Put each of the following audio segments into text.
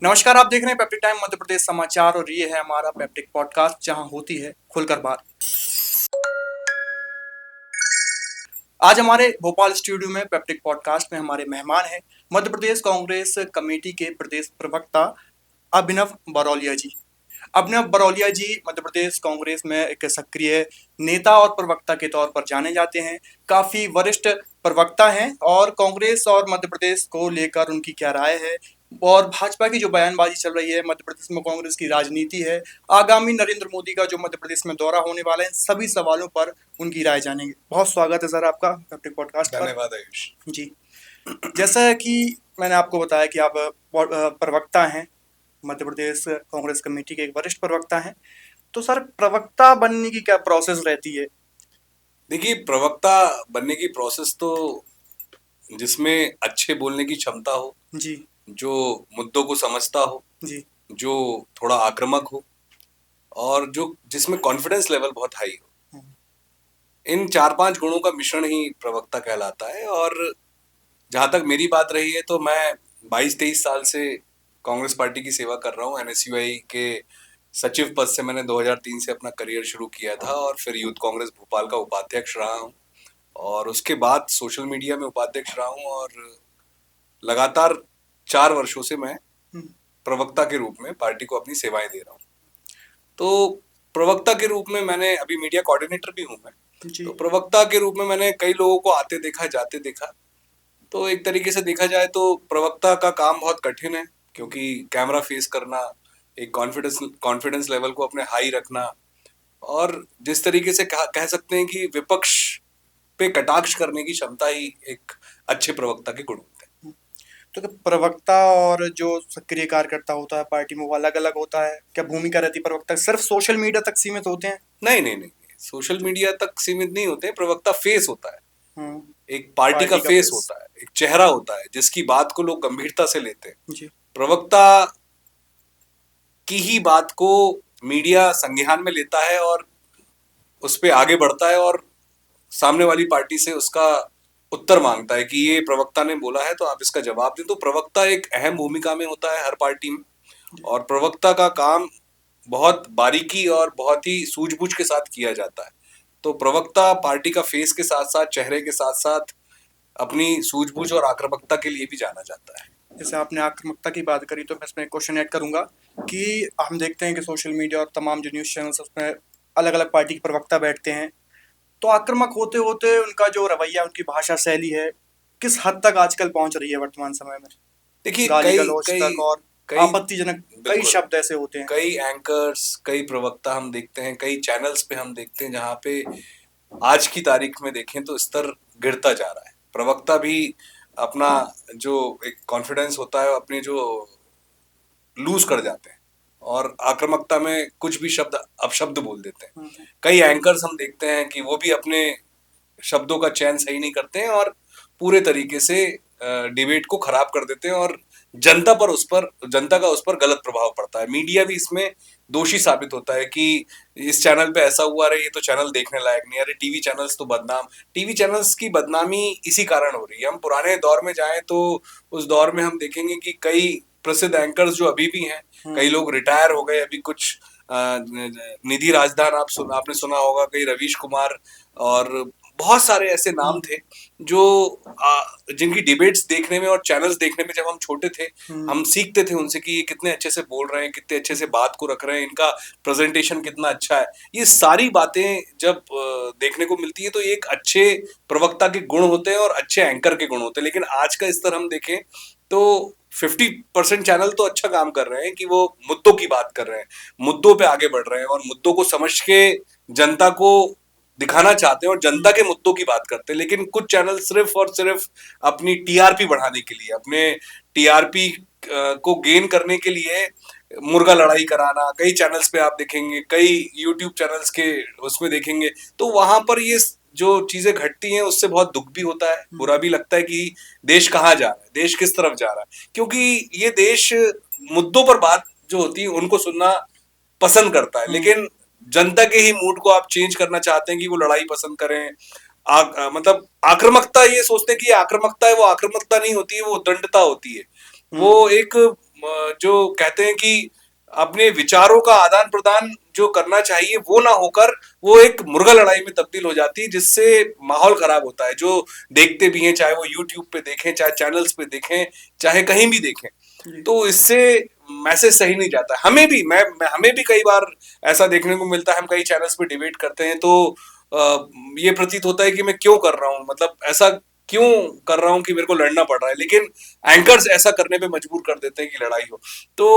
नमस्कार, आप देख रहे हैं पेप्टिक टाइम मध्य प्रदेश समाचार और ये है हमारा पेप्टिक पॉडकास्ट जहां होती है खुलकर बात। आज हमारे भोपाल स्टूडियो में पेप्टिक पॉडकास्ट में हमारे मेहमान हैं मध्य प्रदेश कांग्रेस कमेटी के प्रदेश प्रवक्ता अभिनव बरौलिया जी। अभिनव बरौलिया जी मध्य प्रदेश कांग्रेस में एक सक्रिय नेता और प्रवक्ता के तौर पर जाने जाते हैं। काफी वरिष्ठ प्रवक्ता हैं और कांग्रेस और मध्य प्रदेश को लेकर उनकी क्या राय है और भाजपा की जो बयानबाजी चल रही है, मध्य प्रदेश में कांग्रेस की राजनीति है, आगामी नरेंद्र मोदी का जो मध्य प्रदेश में दौरा होने वाला है, सभी सवालों पर उनकी राय जानेंगे। बहुत स्वागत है सर आपका पेप्टिक पॉडकास्ट पर। धन्यवाद आयुष जी, जैसा कि मैंने आपको बताया कि आप प्रवक्ता हैं, मध्य प्रदेश कांग्रेस कमेटी के एक वरिष्ठ प्रवक्ता हैं, तो सर प्रवक्ता बनने की क्या प्रोसेस रहती है? देखिए, प्रवक्ता बनने की प्रोसेस तो जिसमें अच्छे बोलने की क्षमता हो, जी जो मुद्दों को समझता हो, जी जो थोड़ा आक्रामक हो और जो जिसमें कॉन्फिडेंस लेवल बहुत हाई हो, इन 4-5 गुणों का मिश्रण ही प्रवक्ता कहलाता है। और जहां तक मेरी बात रही है तो मैं 22-23 साल से कांग्रेस पार्टी की सेवा कर रहा हूँ। एनएसयूआई के सचिव पद से मैंने 2003 से अपना करियर शुरू किया था और फिर यूथ कांग्रेस भोपाल का उपाध्यक्ष रहा हूँ और उसके बाद सोशल मीडिया में उपाध्यक्ष रहा हूँ और लगातार 4 वर्षों से मैं प्रवक्ता के रूप में पार्टी को अपनी सेवाएं दे रहा हूँ। तो प्रवक्ता के रूप में मैंने अभी मीडिया कोऑर्डिनेटर भी हूँ मैं, तो प्रवक्ता के रूप में मैंने कई लोगों को आते देखा, जाते देखा। तो एक तरीके से देखा जाए तो प्रवक्ता का काम बहुत कठिन है, क्योंकि कैमरा फेस करना, एक कॉन्फिडेंस लेवल को अपने हाई रखना और जिस तरीके से कह सकते हैं कि विपक्ष पे कटाक्ष करने की क्षमता ही एक अच्छे प्रवक्ता के गुण होते हैं। तो क्या प्रवक्ता और जो सक्रिय कार्यकर्ता होता है पार्टी में वो अलग अलग होता है? क्या भूमिका रहती है प्रवक्ता? सिर्फ सोशल मीडिया तक सीमित होते हैं? नहीं नहीं नहीं, सोशल मीडिया तक सीमित नहीं होते। प्रवक्ता फेस होता है, हम्म, एक पार्टी का पार्टी का फेस फेस। होता है, एक चेहरा होता है जिसकी बात को लोग गंभीरता से लेते हैं। जी प्रवक्ता की ही बात को मीडिया संज्ञान में लेता है और उस पर आगे बढ़ता है और सामने वाली पार्टी से उसका उत्तर मांगता है कि ये प्रवक्ता ने बोला है तो आप इसका जवाब दें। तो प्रवक्ता एक अहम भूमिका में होता है हर पार्टी में और प्रवक्ता का काम बहुत बारीकी और बहुत ही सूझबूझ के साथ किया जाता है। तो प्रवक्ता पार्टी का फेस के साथ साथ, चेहरे के साथ साथ अपनी सूझबूझ और आक्रामकता के लिए भी जाना जाता है। जैसे आपने आक्रामकता की बात करी तो मैं इसमें एक क्वेश्चन ऐड करूंगा कि हम देखते हैं कि सोशल मीडिया और तमाम जो न्यूज़ चैनल्स उसमें अलग अलग पार्टी के प्रवक्ता बैठते हैं, तो आक्रामक होते होते उनका जो रवैया, उनकी भाषा शैली है, किस हद तक आजकल पहुंच रही है वर्तमान समय में? देखिए, गाली कई गलौज कई तक और कई आपत्तिजनक कई बिल्कुल, शब्द ऐसे होते हैं। कई एंकर्स, कई प्रवक्ता हम देखते हैं, कई चैनल्स पे हम देखते हैं जहाँ पे आज की तारीख में देखें तो स्तर गिरता जा रहा है। प्रवक्ता भी अपना जो एक कॉन्फिडेंस होता है, अपने जो लूज कर जाते हैं और आक्रामकता में कुछ भी शब्द अपशब्द बोल देते हैं। कई एंकर्स हम देखते हैं कि वो भी अपने शब्दों का चयन सही नहीं करते हैं और पूरे तरीके से डिबेट को खराब कर देते हैं और जनता का उस पर गलत प्रभाव पड़ता है। मीडिया भी इसमें दोषी साबित होता है कि इस चैनल पे ऐसा हुआ, रही ये तो चैनल देखने लायक नहीं, अरे टीवी चैनल्स तो बदनाम। टीवी चैनल्स की बदनामी इसी कारण हो रही है। हम पुराने दौर में जाएं तो उस दौर में हम देखेंगे कि कई प्रसिद्ध एंकर्स जो अभी भी हैं, कई लोग रिटायर हो गए। अभी कुछ निधि राजदान आपने सुना होगा, कई रवीश कुमार और बहुत सारे ऐसे नाम थे जो जिनकी डिबेट्स देखने में और चैनल्स देखने में जब हम छोटे थे, हम सीखते थे उनसे कि ये कितने अच्छे से बोल रहे हैं, कितने अच्छे से बात को रख रहे हैं, इनका प्रेजेंटेशन कितना अच्छा है। ये सारी बातें जब देखने को मिलती है तो ये एक अच्छे प्रवक्ता के गुण होते हैं और अच्छे एंकर के गुण होते हैं। लेकिन आज का स्तर हम देखें तो 50% चैनल तो अच्छा काम कर रहे हैं कि वो मुद्दों की बात कर रहे हैं, मुद्दों पे आगे बढ़ रहे हैं और मुद्दों को समझ के जनता को दिखाना चाहते हैं और जनता के मुद्दों की बात करते हैं। लेकिन कुछ चैनल सिर्फ और सिर्फ अपनी टीआरपी बढ़ाने के लिए, अपने टीआरपी को गेन करने के लिए मुर्गा लड़ाई कराना, कई चैनल्स पे आप देखेंगे, कई यूट्यूब चैनल्स के उसमें देखेंगे, तो वहां पर ये जो चीजें घटती हैं उससे बहुत दुख भी होता है, बुरा भी लगता है कि देश कहाँ जा रहा है, देश किस तरफ जा रहा है। क्योंकि ये देश मुद्दों पर बात जो होती है उनको सुनना पसंद करता है, लेकिन जनता के ही मूड को आप चेंज करना चाहते हैं कि वो लड़ाई पसंद करें। मतलब आक्रामकता, ये सोचते हैं कि ये आक्रामकता है, वो आक्रामकता नहीं होती है, वो दंडता होती है। वो एक जो कहते हैं कि अपने विचारों का आदान प्रदान जो करना चाहिए वो ना होकर वो एक मुर्गा लड़ाई में तब्दील हो जाती है, जिससे माहौल खराब होता है। जो देखते भी हैं, चाहे वो यूट्यूब पे देखें, चाहे चैनल्स पे देखें, चाहे कहीं भी देखें, जी। तो इससे मैसेज सही नहीं जाता। हमें भी हमें भी कई बार ऐसा देखने को मिलता है, हम कई चैनल्स पे डिबेट करते हैं तो ये प्रतीत होता है कि मैं क्यों कर रहा हूँ, मतलब ऐसा क्यों कर रहा हूँ कि मेरे को लड़ना पड़ रहा है, लेकिन एंकर्स ऐसा करने पे मजबूर कर देते हैं कि लड़ाई हो। तो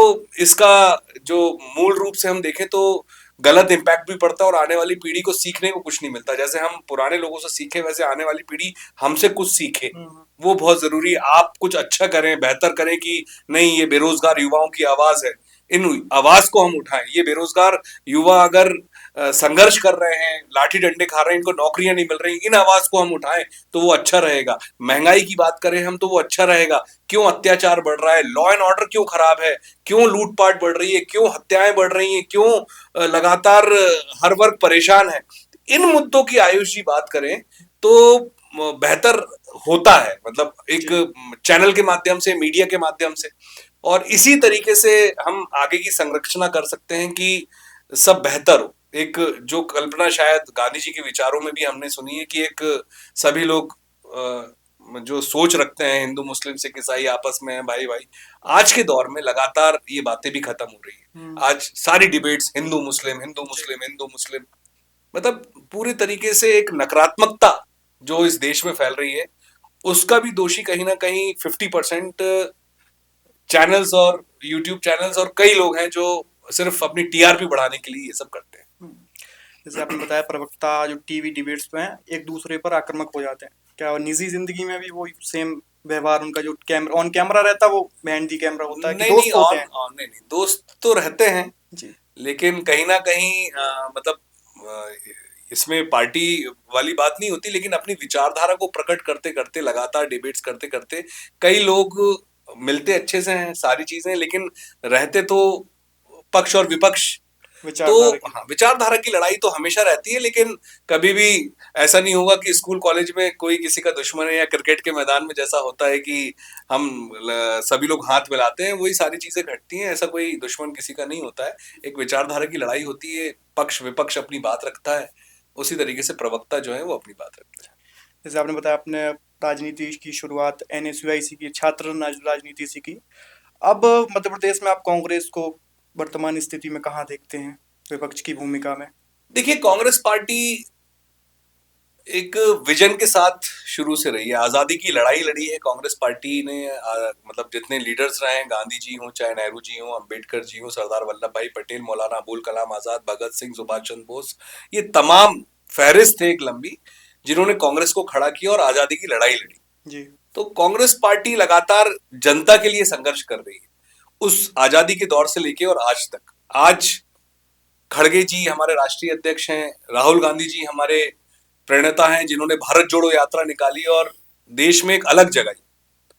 इसका जो मूल रूप से हम देखें तो गलत इम्पैक्ट भी पड़ता है, और आने वाली पीढ़ी को सीखने को कुछ नहीं मिलता। जैसे हम पुराने लोगों से सीखे, वैसे आने वाली पीढ़ी हमसे कुछ सीखे, वो बहुत जरूरी है। आप कुछ अच्छा करें, बेहतर करें कि नहीं, ये बेरोजगार युवाओं की आवाज है, इन आवाज को हम उठाएं। ये बेरोजगार युवा अगर संघर्ष कर रहे हैं, लाठी डंडे खा रहे हैं, इनको नौकरियां नहीं मिल रही, इन आवाज को हम उठाएं तो वो अच्छा रहेगा। महंगाई की बात करें हम तो वो अच्छा रहेगा। क्यों अत्याचार बढ़ रहा है, लॉ एंड ऑर्डर क्यों खराब है, क्यों लूटपाट बढ़ रही है, क्यों हत्याएं बढ़ रही हैं, क्यों लगातार हर वर्ग परेशान है, इन मुद्दों की आयुष जी बात करें तो बेहतर होता है। मतलब एक चैनल के माध्यम से, मीडिया के माध्यम से, और इसी तरीके से हम आगे की संरचना कर सकते हैं कि सब बेहतर हो। एक जो कल्पना शायद गांधी जी के विचारों में भी हमने सुनी है कि एक सभी लोग जो सोच रखते हैं हिंदू मुस्लिम सिख ईसाई आपस में है भाई भाई, आज के दौर में लगातार ये बातें भी खत्म हो रही है। आज सारी डिबेट्स हिंदू मुस्लिम, हिंदू मुस्लिम, हिंदू मुस्लिम, मतलब पूरी तरीके से एक नकारात्मकता जो इस देश में फैल रही है, उसका भी दोषी कहीं ना कहीं 50% चैनल्स और यूट्यूब चैनल्स और कई लोग हैं जो सिर्फ अपनी टीआरपी बढ़ाने के लिए ये सब करते हैं। जैसे आपने बताया, प्रवक्ता जो टीवी डिबेट्स पे हैं एक दूसरे पर आक्रामक हो जाते हैं, क्या निजी जिंदगी में भी वो सेम व्यवहार उनका जो कैमरा ऑन कैमरा रहता है वो बिहाइंड दी कैमरा होता है कि नहीं नहीं, दोस्त होते ऑन हैं? ऑन नहीं नहीं, दोस्त तो रहते हैं, जी। लेकिन कहीं ना कहीं मतलब इसमें पार्टी वाली बात नहीं होती, लेकिन अपनी विचारधारा को प्रकट करते करते, लगातार डिबेट्स करते करते, कई लोग मिलते अच्छे से हैं, सारी चीजें, लेकिन रहते तो पक्ष और विपक्ष। तो विचारधारा की। हाँ, विचारधारा की लड़ाई तो हमेशा रहती है, लेकिन कभी भी ऐसा नहीं होगा कि स्कूल कॉलेज में कोई किसी का दुश्मन है, या क्रिकेट के मैदान में जैसा होता है कि हम सभी लोग हाथ मिलाते हैं, वही सारी चीजें घटती हैं। ऐसा कोई दुश्मन किसी का नहीं होता है। एक विचारधारा की लड़ाई होती है, पक्ष विपक्ष अपनी बात रखता है, उसी तरीके से प्रवक्ता जो है वो अपनी बात रखता है। जैसे आपने बताया अपने राजनीति की शुरुआत एनएसयूआई से की, छात्र राजनीति से की। अब मध्य प्रदेश में आप कांग्रेस को वर्तमान स्थिति में कहाँ देखते हैं विपक्ष की भूमिका में? देखिए, कांग्रेस पार्टी एक विजन के साथ शुरू से रही है, आजादी की लड़ाई लड़ी है कांग्रेस पार्टी ने। मतलब जितने लीडर्स रहे हैं, गांधी जी हों, चाहे नेहरू जी हों, अंबेडकर जी हों, सरदार वल्लभ भाई पटेल, मौलाना अबुल कलाम आजाद, भगत सिंह, सुभाष चंद्र बोस, ये तमाम फहरिस्त थे एक लंबी, जिन्होंने कांग्रेस को खड़ा किया और आजादी की लड़ाई लड़ी। जी। तो कांग्रेस पार्टी लगातार जनता के लिए संघर्ष कर रही है, उस आजादी के दौर से लेके और आज तक। आज खड़गे जी हमारे राष्ट्रीय अध्यक्ष हैं, राहुल गांधी जी हमारे प्रणेता हैं, जिन्होंने भारत जोड़ो यात्रा निकाली और देश में एक अलग जगह,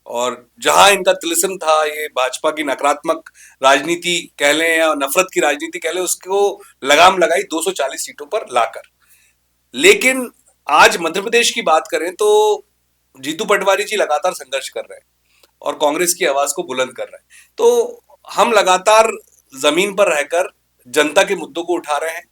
और जहां इनका तिलिस्म था, ये भाजपा की नकारात्मक राजनीति कह लें या नफरत की राजनीति कह लें, उसको लगाम लगाई 240 सीटों पर लाकर। लेकिन आज मध्य प्रदेश की बात करें तो जीतू पटवारी जी लगातार संघर्ष कर रहे हैं और कांग्रेस की आवाज को बुलंद कर रहे हैं। तो हम लगातार जमीन पर रहकर जनता के मुद्दों को उठा रहे हैं,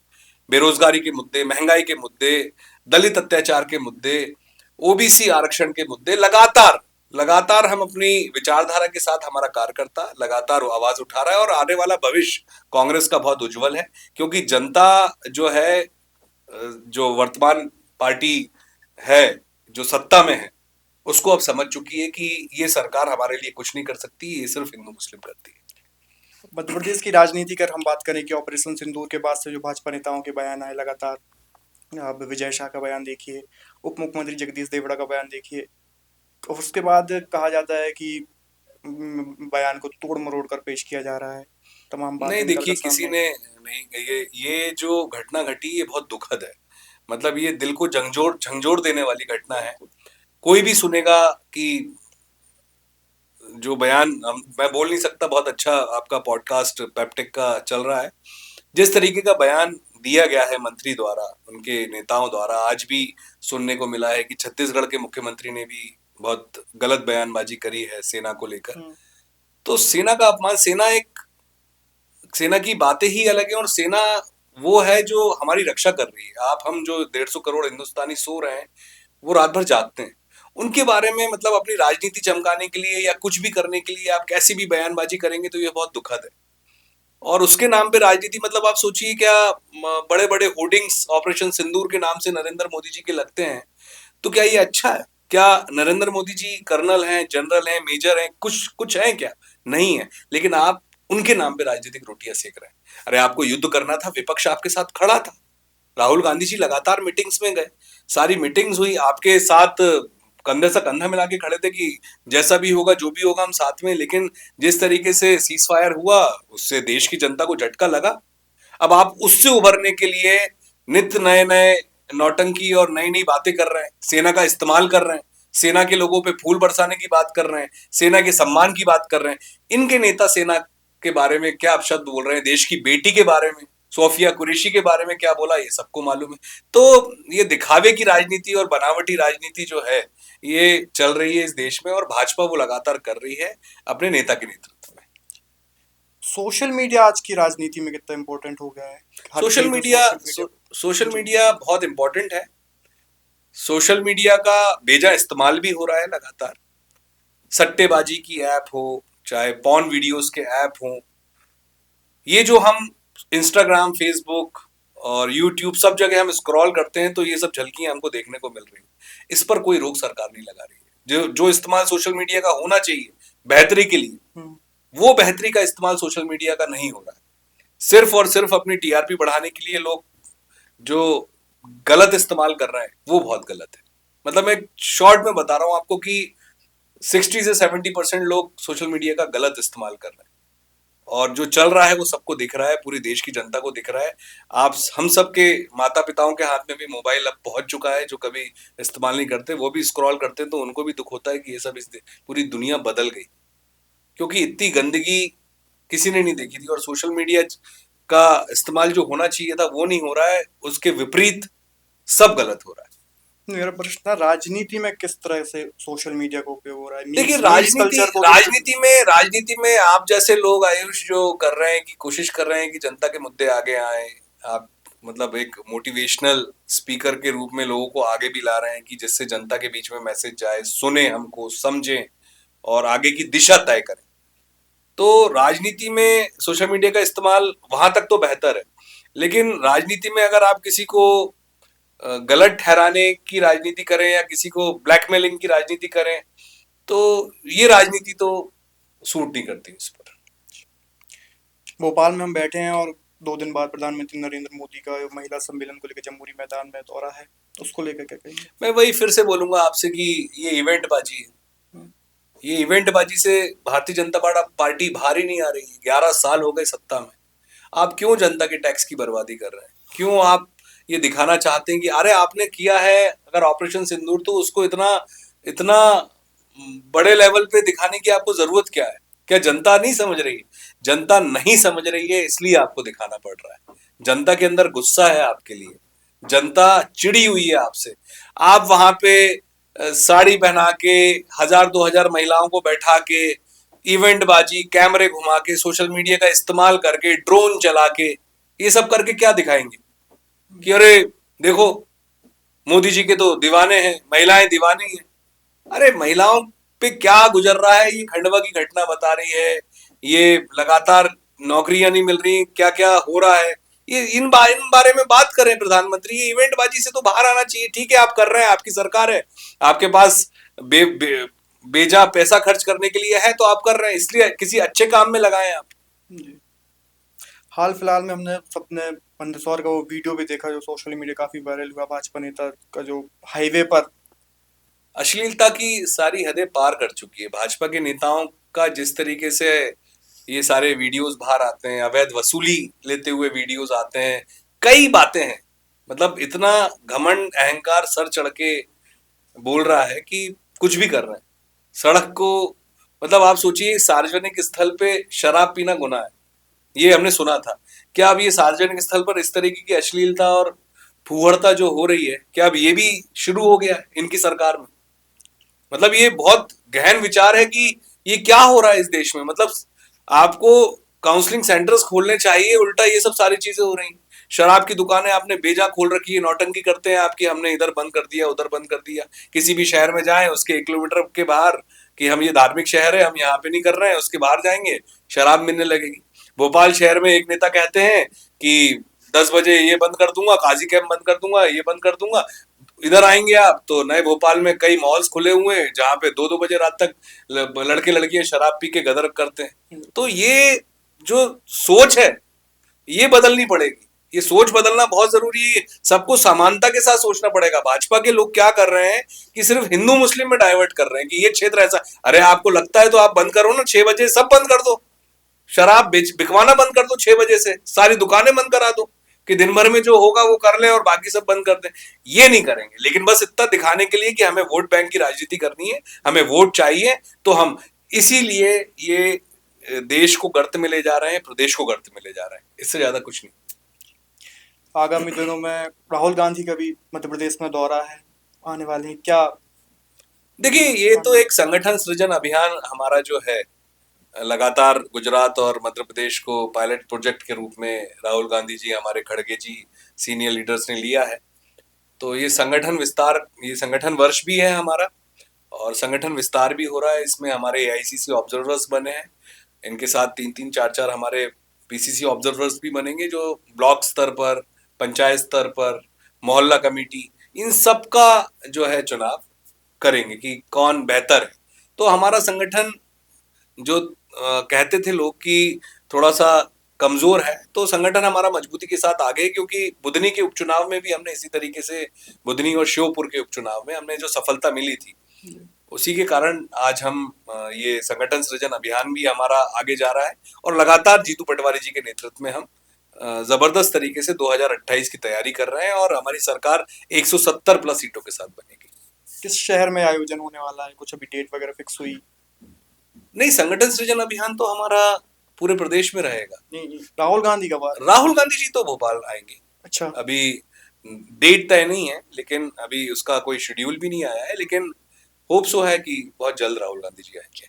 बेरोजगारी के मुद्दे, महंगाई के मुद्दे, दलित अत्याचार के मुद्दे, ओबीसी आरक्षण के मुद्दे, लगातार लगातार हम अपनी विचारधारा के साथ, हमारा कार्यकर्ता लगातार आवाज उठा रहा है। और आने वाला भविष्य कांग्रेस का बहुत उज्जवल है, क्योंकि जनता जो है, जो वर्तमान पार्टी है, जो सत्ता में है, उसको अब समझ चुकी है कि ये सरकार हमारे लिए कुछ नहीं कर सकती, ये सिर्फ हिंदू मुस्लिम करती है। मध्य प्रदेश की राजनीति कर हम बात करें कि ऑपरेशन सिंदूर के बाद से जो भाजपा नेताओं के बयान आए लगातार, अब विजय शाह का बयान देखिए, उप मुख्यमंत्री जगदीश देवड़ा का बयान देखिए, और उसके बाद कहा जाता है कि बयान को तोड़ मरोड़ कर पेश किया जा रहा है, तमाम नहीं, बातें निकल कर देखिए, किसी सामने आई। ने नहीं, ये जो घटना घटी ये बहुत दुखद है। मतलब ये दिल को झंझोड़ झंझोड़ देने वाली घटना है। कोई भी सुनेगा कि जो बयान, मैं बोल नहीं सकता, बहुत अच्छा आपका पॉडकास्ट पेप्टेक का चल रहा है, जिस तरीके का बयान दिया गया है मंत्री द्वारा, उनके नेताओं द्वारा, आज भी सुनने को मिला है कि छत्तीसगढ़ के मुख्यमंत्री ने भी बहुत गलत बयानबाजी करी है सेना को लेकर। तो सेना का अपमान, सेना की बातें ही अलग है, और सेना वो है जो हमारी रक्षा कर रही है। आप हम जो 150 करोड़ हिंदुस्तानी सो रहे हैं, वो रात भर जागते हैं, उनके बारे में मतलब अपनी राजनीति चमकाने के लिए या कुछ भी करने के लिए आप कैसी भी बयानबाजी करेंगे तो ये बहुत दुखद है। और उसके नाम पे राजनीति, मतलब आप सोचिए, क्या बड़े बड़े होर्डिंग्स ऑपरेशन सिंदूर के नाम से नरेंद्र मोदी जी के लगते हैं, तो क्या ये अच्छा है? क्या नरेंद्र मोदी जी कर्नल हैं, जनरल हैं, मेजर हैं, कुछ कुछ हैं क्या? नहीं है। लेकिन आप उनके नाम पे राजनीतिक रोटियां सेक रहे हैं। अरे आपको युद्ध करना था, विपक्ष आपके साथ खड़ा था। राहुल गांधी जी लगातार मीटिंग्स में गए, सारी मीटिंग्स हुई, आपके साथ कंधे से कंधा मिला के खड़े थे कि जैसा भी होगा, जो भी होगा, हम साथ में। लेकिन जिस तरीके से सीज फायर हुआ, उससे देश की जनता को झटका लगा। अब आप उससे उभरने के लिए नित्य नए नए नौटंकी और नई नई बातें कर रहे हैं, सेना का इस्तेमाल कर रहे हैं, सेना के लोगों पे फूल बरसाने की बात कर रहे हैं, सेना के सम्मान की बात कर रहे हैं। इनके नेता सेना के बारे में क्या अपशब्द बोल रहे हैं, देश की बेटी के बारे में, सोफिया कुरैशी के बारे में क्या बोला, ये सबको मालूम है। तो ये दिखावे की राजनीति और बनावटी राजनीति जो है, ये चल रही है इस देश में, और भाजपा वो लगातार कर रही है अपने नेता के नेतृत्व में। सोशल मीडिया आज की राजनीति में कितना इम्पोर्टेंट हो गया है? हर सोशल चीज में मीडिया सोशल मीडिया। सोशल जी। मीडिया बहुत इंपॉर्टेंट है। सोशल मीडिया का बेजा इस्तेमाल भी हो रहा है लगातार। सट्टेबाजी की ऐप हो, चाहे पॉर्न वीडियोस के ऐप हो, ये जो हम इंस्टाग्राम, फेसबुक और यूट्यूब सब जगह हम स्क्रॉल करते हैं, तो ये सब झलकियां हमको देखने को मिल रही है। इस पर कोई रोक सरकार नहीं लगा रही है। जो जो इस्तेमाल सोशल मीडिया का होना चाहिए बेहतरी के लिए, हम्म। वो बेहतरी का इस्तेमाल सोशल मीडिया का नहीं हो रहा है। सिर्फ और सिर्फ अपनी टीआरपी बढ़ाने के लिए लोग जो गलत इस्तेमाल कर रहे हैं, वो बहुत गलत है। मतलब मैं शॉर्ट में बता रहा हूं आपको कि 60 से 70% लोग सोशल मीडिया का गलत इस्तेमाल कर रहे हैं, और जो चल रहा है वो सबको दिख रहा है, पूरी देश की जनता को दिख रहा है। आप हम सब के माता पिताओं के हाथ में भी मोबाइल अब पहुंच चुका है, जो कभी इस्तेमाल नहीं करते, वो भी स्क्रॉल करते हैं, तो उनको भी दुख होता है कि ये सब पूरी दुनिया बदल गई, क्योंकि इतनी गंदगी किसी ने नहीं देखी थी। और सोशल मीडिया का इस्तेमाल जो होना चाहिए था वो नहीं हो रहा है, उसके विपरीत सब गलत हो रहा है। मेरा प्रश्न था, राजनीति में किस तरह से सोशल मीडिया का उपयोग हो रहा है? देखिए, मीम्स कल्चर को राजनीति में आप जैसे लोग, आयुष, जो कर रहे हैं कि कोशिश कर रहे हैं कि जनता के मुद्दे आगे आए, आप मतलब एक मोटिवेशनल स्पीकर के रूप में लोगों को आगे भी ला रहे हैं कि जिससे जनता के बीच में मैसेज जाए, सुने हमको, समझें और आगे की दिशा तय करें। तो राजनीति में सोशल मीडिया का इस्तेमाल वहां तक तो बेहतर है, लेकिन राजनीति में अगर आप किसी को गलत ठहराने की राजनीति करें या किसी को ब्लैकमेलिंग की राजनीति करें, तो ये राजनीति तो सूट नहीं करती उस पर। भोपाल में हम बैठे हैं और 2 दिन बाद प्रधानमंत्री नरेंद्र मोदी का महिला सम्मेलन को लेकर जमहूरी मैदान में दौरा है, उसको लेकर क्या कहेंगे? मैं वही फिर से बोलूंगा आपसे कि ये इवेंट बाजी है। ये इवेंट बाजी से भारतीय जनता पार्टी बाहर ही नहीं आ रही है। 11 साल हो गए सत्ता में। आप क्यों जनता के टैक्स की बर्बादी कर रहे हैं? क्यों आप ये दिखाना चाहते हैं कि अरे आपने किया है अगर ऑपरेशन सिंदूर, तो उसको इतना इतना बड़े लेवल पे दिखाने की आपको जरूरत क्या है? क्या जनता नहीं समझ रही है? जनता नहीं समझ रही है, इसलिए आपको दिखाना पड़ रहा है। जनता के अंदर गुस्सा है आपके लिए, जनता चिड़ी हुई है आपसे। आप वहां पे साड़ी पहना के 1000-2000 महिलाओं को बैठा के, इवेंट बाजी, कैमरे घुमा के, सोशल मीडिया का इस्तेमाल करके, ड्रोन चला के, ये सब करके क्या दिखाएंगे कि अरे देखो मोदी जी के तो दीवाने हैं, महिलाएं दीवानी हैं। अरे महिलाओं पे क्या गुजर रहा है, ये खंडवा की घटना बता रही है। ये लगातार नौकरियां नहीं मिल रही, क्या क्या हो रहा है, ये इन बारे में बात करें प्रधानमंत्री। ये इवेंट बाजी से तो बाहर आना चाहिए। ठीक है, आप कर रहे हैं, आपकी सरकार है, आपके पास बेजा पैसा खर्च करने के लिए है, तो आप कर रहे हैं, इसलिए किसी अच्छे काम में लगाएं आप। जी। हाल फिलहाल में हमने सबने मंदसौर का वो वीडियो भी देखा जो सोशल मीडिया काफी वायरल हुआ, भाजपा नेता का जो हाईवे पर अश्लीलता की सारी हदें पार कर चुकी है भाजपा के नेताओं का। जिस तरीके से ये सारे वीडियोस बाहर आते हैं, अवैध वसूली लेते हुए वीडियोस आते हैं, कई बातें हैं, मतलब इतना घमंड अहंकार सर चढ़ के बोल रहा है कि कुछ भी कर रहे हैं। सड़क को, मतलब आप सोचिए, सार्वजनिक स्थल पे शराब पीना गुनाह है, ये हमने सुना था। क्या अब ये सार्वजनिक स्थल पर इस तरीके की अश्लीलता और फूहड़ता जो हो रही है, क्या अब ये भी शुरू हो गया है इनकी सरकार में? मतलब ये बहुत गहन विचार है कि ये क्या हो रहा है इस देश में? मतलब आपको काउंसलिंग सेंटर्स खोलने चाहिए, उल्टा ये सब सारी चीजें हो रही हैं। शराब की दुकानें आपने बेजा खोल रखी है, नौटंकी करते हैं आपकी, हमने इधर बंद कर दिया, उधर बंद कर दिया। किसी भी शहर में जाएं, उसके 1 किलोमीटर के बाहर कि हम ये धार्मिक शहर है, हम यहाँ पे नहीं कर रहे हैं, उसके बाहर जाएंगे शराब मिलने लगेगी। भोपाल शहर में एक नेता कहते हैं कि 10 बजे ये बंद कर दूंगा, काजी कैंप बंद कर दूंगा, ये बंद कर दूंगा। इधर आएंगे आप तो नए भोपाल में कई मॉल्स खुले हुए हैं जहाँ पे 2-2 बजे रात तक लड़के लड़कियां शराब पी के गदर करते हैं। तो ये जो सोच है ये बदलनी पड़ेगी। ये सोच बदलना बहुत जरूरी है। सबको समानता के साथ सोचना पड़ेगा। भाजपा के लोग क्या कर रहे हैं कि सिर्फ हिंदू मुस्लिम में डाइवर्ट कर रहे हैं कि ये क्षेत्र ऐसा। अरे आपको लगता है तो आप बंद करो ना, 6 बजे सब बंद कर दो, शराब बिकवाना बंद कर दो, 6 बजे से सारी दुकानें बंद करा दो कि दिन भर में जो होगा वो कर ले और बाकी सब बंद कर दें। ये नहीं करेंगे, लेकिन बस इतना दिखाने के लिए कि हमें वोट बैंक की राजनीति करनी है, हमें वोट चाहिए, तो हम इसीलिए ये देश को गर्त में ले जा रहे हैं, प्रदेश को गर्त में ले जा रहे हैं। इससे ज्यादा कुछ नहीं। आगामी दिनों में राहुल गांधी का भी मध्य प्रदेश में दौरा है, आने वाले हैं क्या? देखिए, ये तो एक संगठन सृजन अभियान हमारा जो है, लगातार गुजरात और मध्य प्रदेश को पायलट प्रोजेक्ट के रूप में राहुल गांधी जी, हमारे खड़गे जी, सीनियर लीडर्स ने लिया है। तो ये संगठन विस्तार, ये संगठन वर्ष भी है हमारा, और संगठन विस्तार भी हो रहा है। इसमें हमारे एआईसीसी ऑब्जर्वर्स बने हैं, इनके साथ 3-3, 4-4 हमारे पीसीसी ऑब्जर्वर्स भी बनेंगे, जो ब्लॉक स्तर पर, पंचायत स्तर पर, मोहल्ला कमेटी, इन सब का जो है चुनाव करेंगे कि कौन बेहतर है। तो हमारा संगठन जो कहते थे लोग कि थोड़ा सा कमजोर है, तो संगठन हमारा मजबूती के साथ आगे, क्योंकि बुधनी के उपचुनाव में भी हमने इसी तरीके से, बुधनी और श्योपुर के उपचुनाव में हमने जो सफलता मिली थी, उसी के कारण आज हम ये संगठन सृजन अभियान भी हमारा आगे जा रहा है, और लगातार जीतू पटवारी जी के नेतृत्व में हम जबरदस्त तरीके से 2028 की तैयारी कर रहे हैं, और हमारी सरकार 170 प्लस सीटों के साथ बनेगी। किस शहर में आयोजन होने वाला है? कुछ अभी डेट वगैरह फिक्स हुई? नहीं, संगठन सृजन अभियान तो हमारा पूरे प्रदेश में रहेगा। नहीं, राहुल गांधी का बात। राहुल गांधी जी तो भोपाल आएंगे। अच्छा, अभी डेट तय नहीं है, लेकिन अभी उसका कोई शेड्यूल भी नहीं आया है, लेकिन होप सो है कि बहुत जल्द राहुल गांधी जी आएंगे।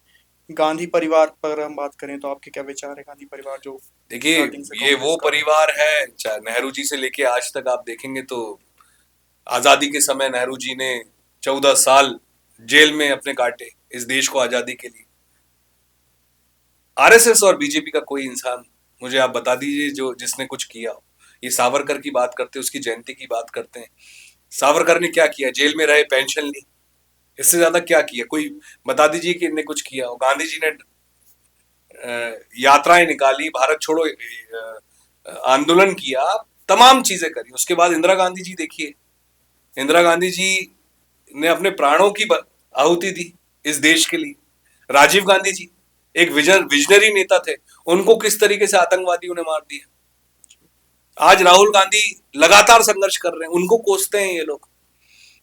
गांधी परिवार पर हम बात करें तो आपके क्या विचार है? गांधी परिवार जो देखिए, starting से ये कांग्रेस वो का- परिवार है, चाहे नेहरू जी से लेके आज तक आप देखेंगे तो आजादी के समय नेहरू जी ने 14 साल जेल में अपने काटे इस देश को आजादी के लिए। आरएसएस और बीजेपी का कोई इंसान मुझे आप बता दीजिए जो जिसने कुछ किया हो। ये सावरकर की बात करते हैं, उसकी जयंती की बात करते हैं। सावरकर ने क्या किया? जेल में रहे, पेंशन ली, इससे ज्यादा क्या किया? कोई बता दीजिए कि इनने कुछ किया हो। गांधी जी ने यात्राएं निकाली, भारत छोड़ो आंदोलन किया, तमाम चीजें करी। उसके बाद इंदिरा गांधी जी देखिए, इंदिरा गांधी जी ने अपने प्राणों की आहुति दी इस देश के लिए। राजीव गांधी जी एक विजनरी नेता थे, उनको किस तरीके से आतंकवादियों ने मार दिया। आज राहुल गांधी लगातार संघर्ष कर रहे हैं, उनको कोसते हैं ये लोग।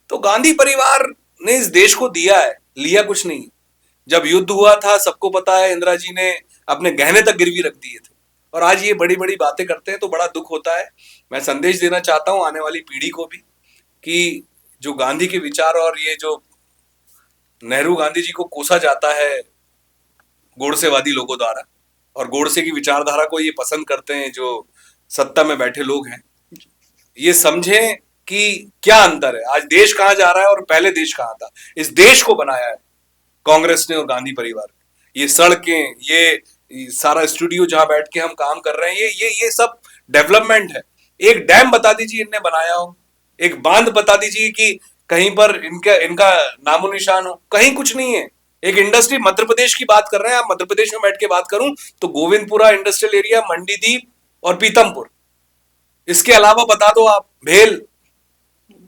तो गांधी परिवार ने इस देश को दिया है, लिया कुछ नहीं। जब युद्ध हुआ था, सबको पता है, इंदिरा जी ने अपने गहने तक गिरवी रख दिए थे, और आज ये बड़ी बड़ी बातें करते हैं तो बड़ा दुख होता है। मैं संदेश देना चाहता हूं आने वाली पीढ़ी को भी कि जो गांधी के विचार, और ये जो नेहरू गांधी जी को कोसा जाता है गोडसेवादी लोगों द्वारा, और गोडसे की विचारधारा को ये पसंद करते हैं जो सत्ता में बैठे लोग हैं, ये समझें कि क्या अंतर है। आज देश कहां जा रहा है और पहले देश कहां था। इस देश को बनाया है कांग्रेस ने और गांधी परिवार ने। ये सड़कें, ये सारा स्टूडियो जहां बैठ के हम काम कर रहे हैं, ये सब डेवलपमेंट है। एक डैम बता दीजिए इनने बनाया हो, एक बांध बता दीजिए कि कहीं पर इनका इनका नामो निशान हो, कहीं कुछ नहीं है। एक इंडस्ट्री, मध्य प्रदेश की बात कर रहे हैं आप, मध्य प्रदेश में बैठ के बात करूं तो गोविंदपुरा इंडस्ट्रियल एरिया, मंडीदीप और पीतमपुर, इसके अलावा बता दो आप भेल,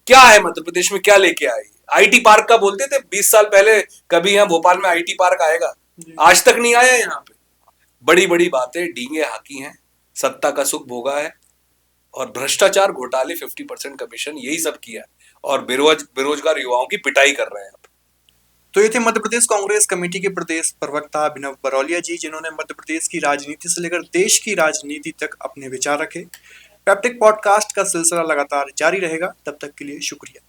क्या है मध्य प्रदेश में, क्या लेके आई? आईटी पार्क का बोलते थे 20 साल पहले, कभी यहाँ भोपाल में आईटी पार्क आएगा, आज तक नहीं आया यहाँ पे। बड़ी बड़ी बातें डींगे हाकी हैं, सत्ता का सुख भोगा है, और भ्रष्टाचार, घोटाले, 50% कमीशन, यही सब किया है, और बेरोजगार युवाओं की पिटाई कर रहे हैं आप। तो ये थे मध्य प्रदेश कांग्रेस कमेटी के प्रदेश प्रवक्ता अभिनव बरौलिया जी, जिन्होंने मध्य प्रदेश की राजनीति से लेकर देश की राजनीति तक अपने विचार रखे। पैप्टिक पॉडकास्ट का सिलसिला लगातार जारी रहेगा, तब तक के लिए शुक्रिया।